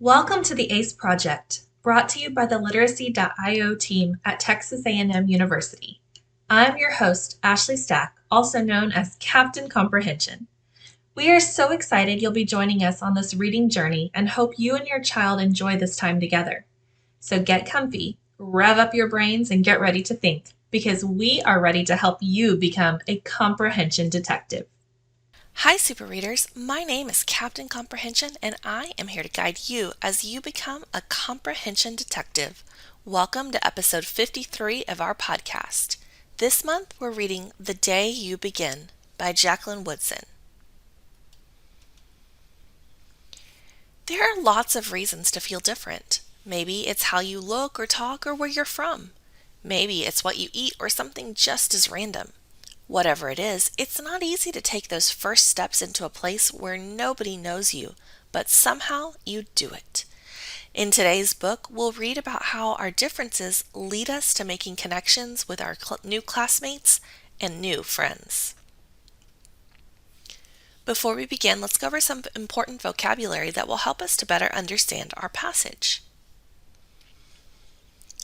Welcome to the ACE Project, brought to you by the Literacy.io team at Texas A&M University. I'm your host, Ashley Stack, also known as Captain Comprehension. We are so excited you'll be joining us on this reading journey and hope you and your child enjoy this time together. So get comfy, rev up your brains, and get ready to think, because we are ready to help you become a comprehension detective. Hi, Super Readers. My name is Captain Comprehension, and I am here to guide you as you become a comprehension detective. Welcome to episode 53 of our podcast. This month, we're reading The Day You Begin by Jacqueline Woodson. There are lots of reasons to feel different. Maybe it's how you look or talk or where you're from. Maybe it's what you eat or something just as random. Whatever it is, it's not easy to take those first steps into a place where nobody knows you, but somehow you do it. In today's book, we'll read about how our differences lead us to making connections with our new classmates and new friends. Before we begin, let's go over some important vocabulary that will help us to better understand our passage.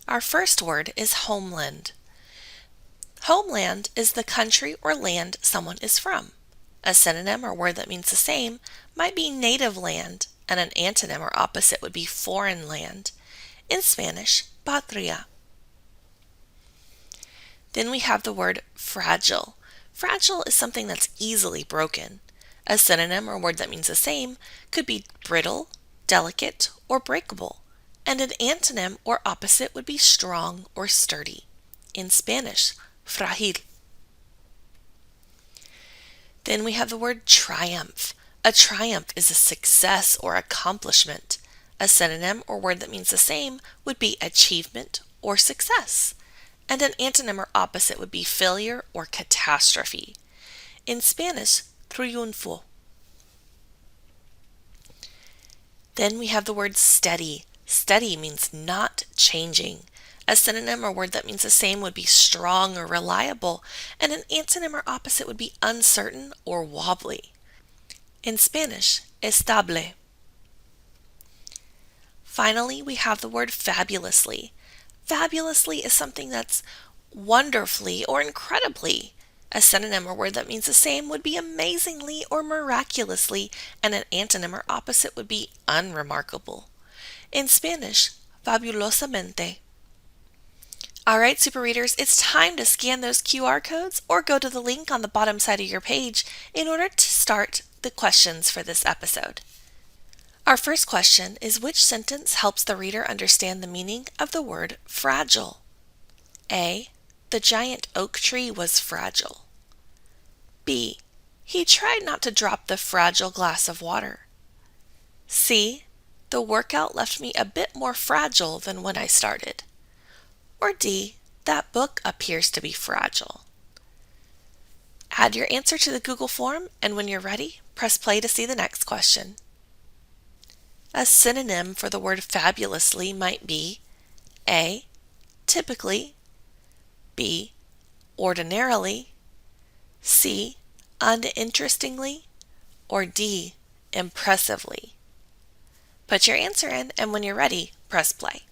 Our first word is homeland. Homeland is the country or land someone is from. A synonym or word that means the same might be native land, and an antonym or opposite would be foreign land. In Spanish, patria. Then we have the word fragile. Fragile is something that's easily broken. A synonym or word that means the same could be brittle, delicate, or breakable, and an antonym or opposite would be strong or sturdy. In Spanish, frágil. Then we have the word triumph. A triumph is a success or accomplishment. A synonym or word that means the same would be achievement or success. And an antonym or opposite would be failure or catastrophe. In Spanish, triunfo. Then we have the word steady. Steady means not changing. A synonym or word that means the same would be strong or reliable, and an antonym or opposite would be uncertain or wobbly. In Spanish, estable. Finally, we have the word fabulously. Fabulously is something that's wonderfully or incredibly. A synonym or word that means the same would be amazingly or miraculously, and an antonym or opposite would be unremarkable. In Spanish, fabulosamente. All right, Super Readers, it's time to scan those QR codes or go to the link on the bottom side of your page in order to start the questions for this episode. Our first question is, which sentence helps the reader understand the meaning of the word fragile? A. The giant oak tree was fragile. B. He tried not to drop the fragile glass of water. C. The workout left me a bit more fragile than when I started. Or D. That book appears to be fragile. Add your answer to the Google form, and when you're ready, press play to see the next question. A synonym for the word fabulously might be A. Typically, B. Ordinarily, C. Uninterestingly, or D. Impressively. Put your answer in, and when you're ready, press play.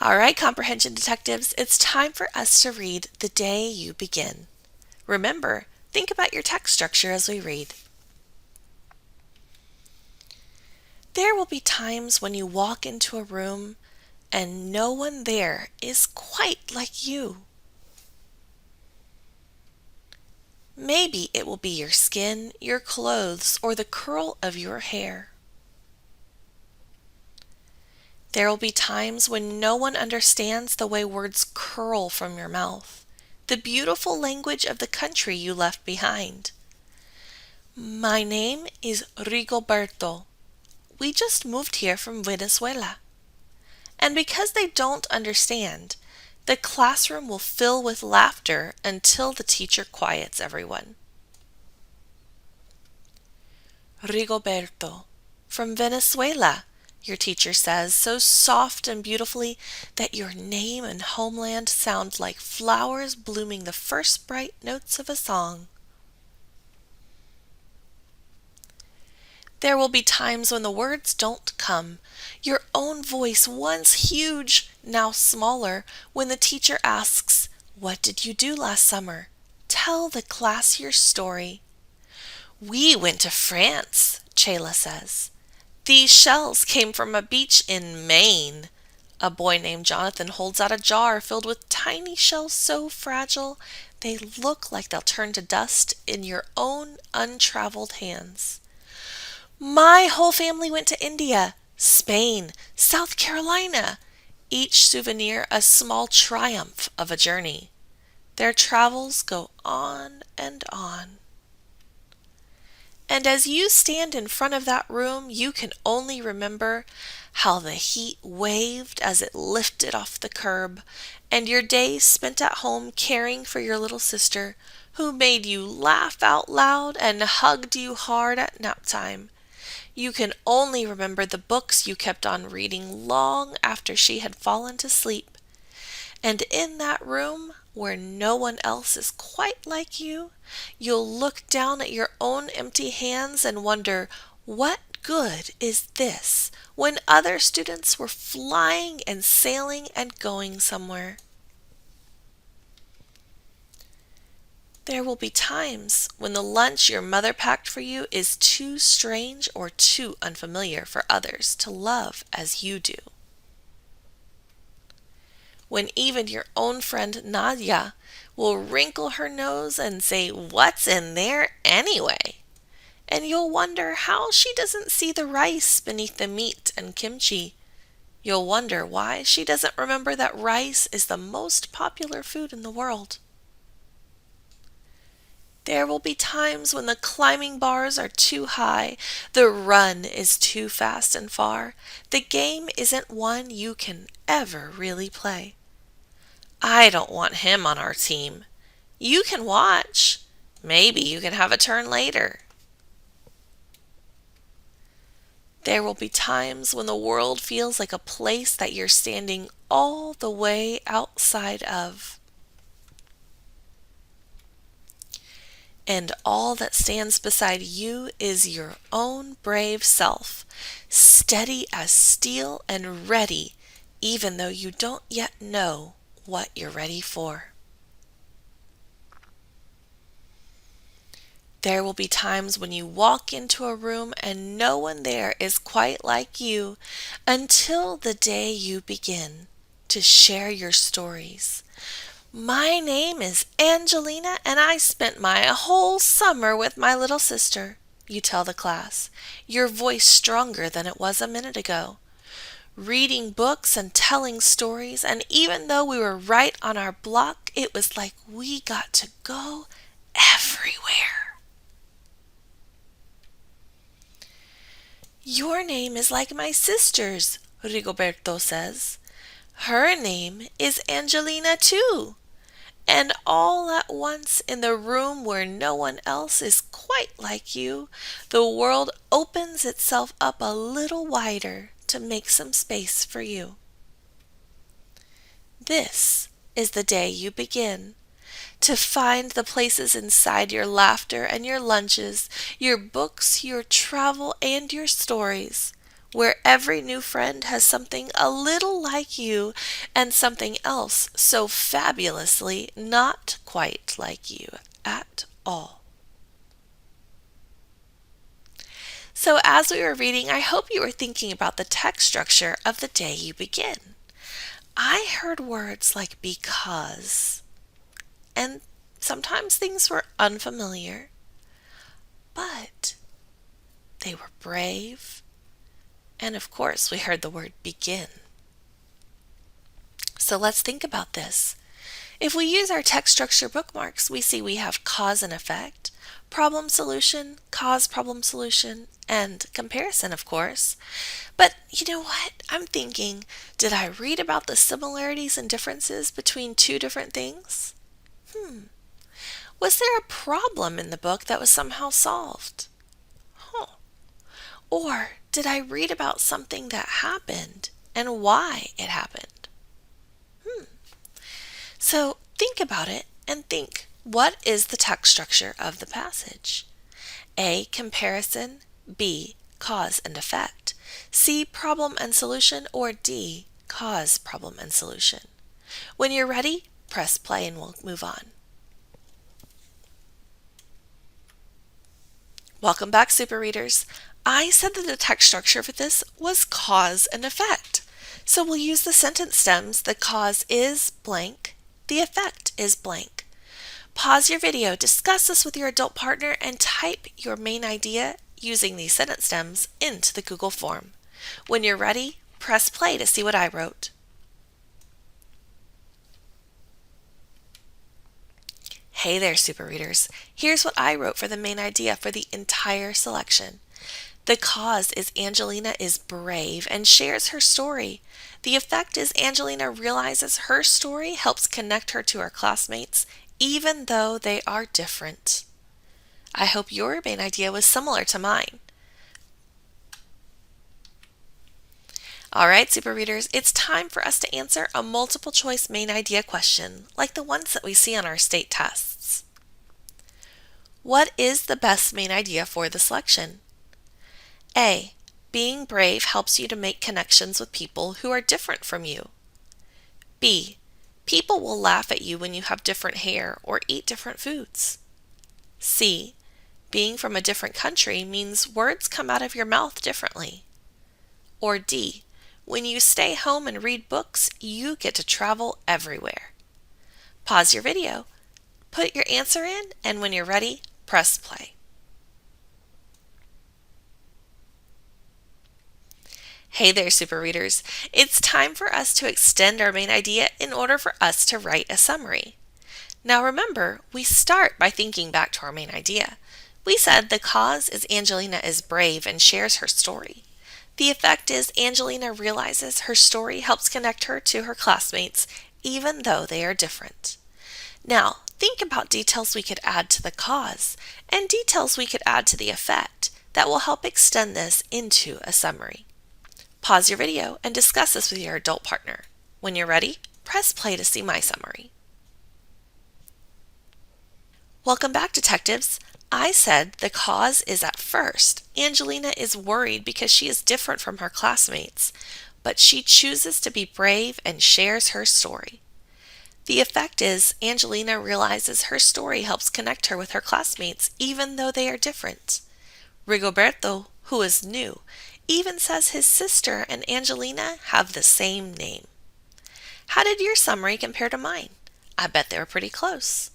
All right, comprehension detectives, it's time for us to read The Day You Begin. Remember, think about your text structure as we read. There will be times when you walk into a room and no one there is quite like you. Maybe it will be your skin, your clothes, or the curl of your hair. There will be times when no one understands the way words curl from your mouth, the beautiful language of the country you left behind. My name is Rigoberto. We just moved here from Venezuela. And because they don't understand, the classroom will fill with laughter until the teacher quiets everyone. Rigoberto, from Venezuela, your teacher says, so soft and beautifully that your name and homeland sound like flowers blooming the first bright notes of a song. There will be times when the words don't come. Your own voice, once huge, now smaller, when the teacher asks, "What did you do last summer?" Tell the class your story. "We went to France," Chayla says. "These shells came from a beach in Maine." A boy named Jonathan holds out a jar filled with tiny shells so fragile they look like they'll turn to dust in your own untraveled hands. "My whole family went to India, Spain, South Carolina." Each souvenir a small triumph of a journey. Their travels go on and on. And as you stand in front of that room, you can only remember how the heat waved as it lifted off the curb, and your days spent at home caring for your little sister, who made you laugh out loud and hugged you hard at nap time. You can only remember the books you kept on reading long after she had fallen to sleep. And in that room, where no one else is quite like you, you'll look down at your own empty hands and wonder, what good is this when other students were flying and sailing and going somewhere? There will be times when the lunch your mother packed for you is too strange or too unfamiliar for others to love as you do. When even your own friend Nadia will wrinkle her nose and say, "What's in there anyway?" And you'll wonder how she doesn't see the rice beneath the meat and kimchi. You'll wonder why she doesn't remember that rice is the most popular food in the world. There will be times when the climbing bars are too high, the run is too fast and far, the game isn't one you can ever really play. "I don't want him on our team." "You can watch. Maybe you can have a turn later." There will be times when the world feels like a place that you're standing all the way outside of. And all that stands beside you is your own brave self, steady as steel and ready, even though you don't yet know what you're ready for. There will be times when you walk into a room and no one there is quite like you, until the day you begin to share your stories. "My name is Angelina, and I spent my whole summer with my little sister," you tell the class, your voice stronger than it was a minute ago. Reading books and telling stories, and even though we were right on our block, it was like we got to go everywhere. "Your name is like my sister's," Rigoberto says. "Her name is Angelina too." And all at once, in the room where no one else is quite like you, the world opens itself up a little wider to make some space for you. This is the day you begin to find the places inside your laughter and your lunches, your books, your travel, and your stories, where every new friend has something a little like you and something else so fabulously not quite like you at all. So as we were reading, I hope you were thinking about the text structure of the day you begin. I heard words like because, and sometimes things were unfamiliar, but they were brave. And of course, we heard the word begin. So let's think about this. If we use our text structure bookmarks, we see we have cause and effect, problem solution, cause problem solution, and comparison, of course. But you know what? I'm thinking, did I read about the similarities and differences between two different things? Was there a problem in the book that was somehow solved? Or did I read about something that happened and why it happened? So think about it and think, what is the text structure of the passage? A. Comparison. B. cause and effect, C, problem and solution, or D, cause, problem, and solution. When you're ready, press play and we'll move on. Welcome back, super readers. I said that the text structure for this was cause and effect. So we'll use the sentence stems. The cause is blank. The effect is blank. Pause your video, discuss this with your adult partner, and type your main idea using these sentence stems into the Google form. When you're ready, press play to see what I wrote. Hey there, super readers. Here's what I wrote for the main idea for the entire selection. The cause is Angelina is brave and shares her story. The effect is Angelina realizes her story helps connect her to her classmates, even though they are different. I hope your main idea was similar to mine. All right, super readers, it's time for us to answer a multiple choice main idea question, like the ones that we see on our state tests. What is the best main idea for the selection? A. Being brave helps you to make connections with people who are different from you. B. People will laugh at you when you have different hair or eat different foods. C. Being from a different country means words come out of your mouth differently. Or D. When you stay home and read books, you get to travel everywhere. Pause your video, put your answer in, and when you're ready, press play. Hey there, super readers. It's time for us to extend our main idea in order for us to write a summary. Now remember, we start by thinking back to our main idea. We said the cause is Angelina is brave and shares her story. The effect is Angelina realizes her story helps connect her to her classmates, even though they are different. Now, think about details we could add to the cause and details we could add to the effect that will help extend this into a summary. Pause your video and discuss this with your adult partner. When you're ready, press play to see my summary. Welcome back, detectives. I said the cause is at first. Angelina is worried because she is different from her classmates, but she chooses to be brave and shares her story. The effect is Angelina realizes her story helps connect her with her classmates even though they are different. Rigoberto, who is new, even says his sister and Angelina have the same name. How did your summary compare to mine? I bet they were pretty close.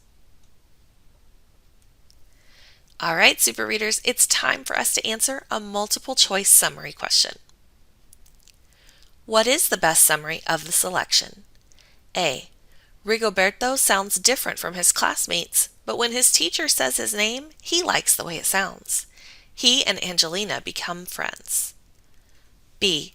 All right, super readers, it's time for us to answer a multiple choice summary question. What is the best summary of the selection? A. Rigoberto sounds different from his classmates, but when his teacher says his name, he likes the way it sounds. He and Angelina become friends. B.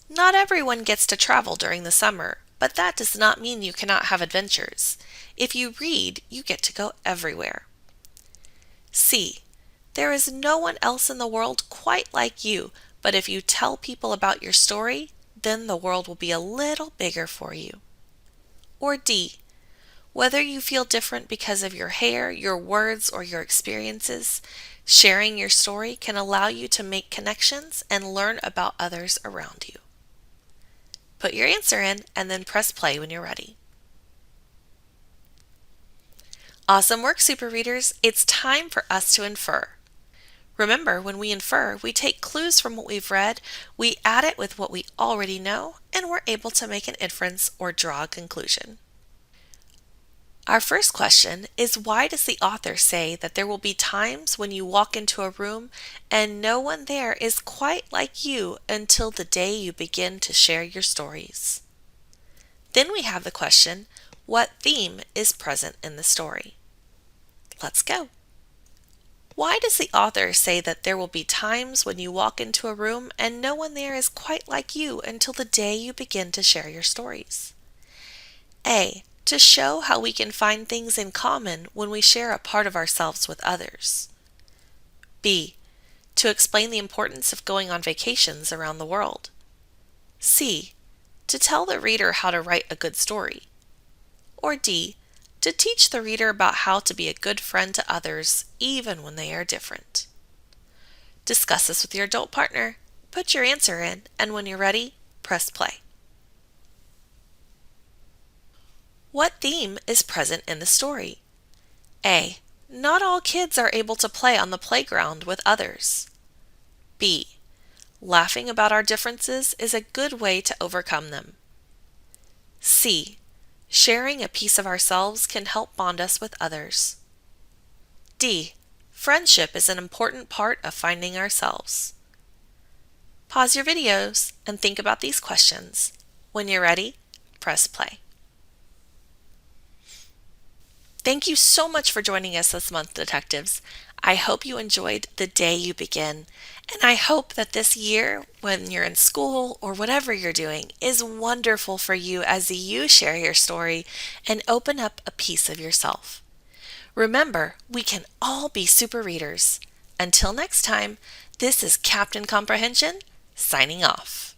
Not everyone gets to travel during the summer, but that does not mean you cannot have adventures. If you read, you get to go everywhere. C. There is no one else in the world quite like you, but if you tell people about your story, then the world will be a little bigger for you. Or D. Whether you feel different because of your hair, your words, or your experiences, sharing your story can allow you to make connections and learn about others around you. Put your answer in and then press play when you're ready. Awesome work, super readers. It's time for us to infer. Remember, when we infer, we take clues from what we've read, we add it with what we already know, and we're able to make an inference or draw a conclusion. Our first question is, why does the author say that there will be times when you walk into a room and no one there is quite like you until the day you begin to share your stories? Then we have the question, what theme is present in the story? Let's go. Why does the author say that there will be times when you walk into a room and no one there is quite like you until the day you begin to share your stories? A. To show how we can find things in common when we share a part of ourselves with others. B. To explain the importance of going on vacations around the world. C. To tell the reader how to write a good story. Or D. To teach the reader about how to be a good friend to others, even when they are different. Discuss this with your adult partner. Put your answer in, and when you're ready, press play. What theme is present in the story? A. Not all kids are able to play on the playground with others. B. Laughing about our differences is a good way to overcome them. C. Sharing a piece of ourselves can help bond us with others. D. Friendship is an important part of finding ourselves. Pause your videos and think about these questions. When you're ready, press play. Thank you so much for joining us this month, detectives. I hope you enjoyed the day you begin, and I hope that this year, when you're in school or whatever you're doing, is wonderful for you as you share your story and open up a piece of yourself. Remember, we can all be super readers. Until next time, this is Captain Comprehension signing off.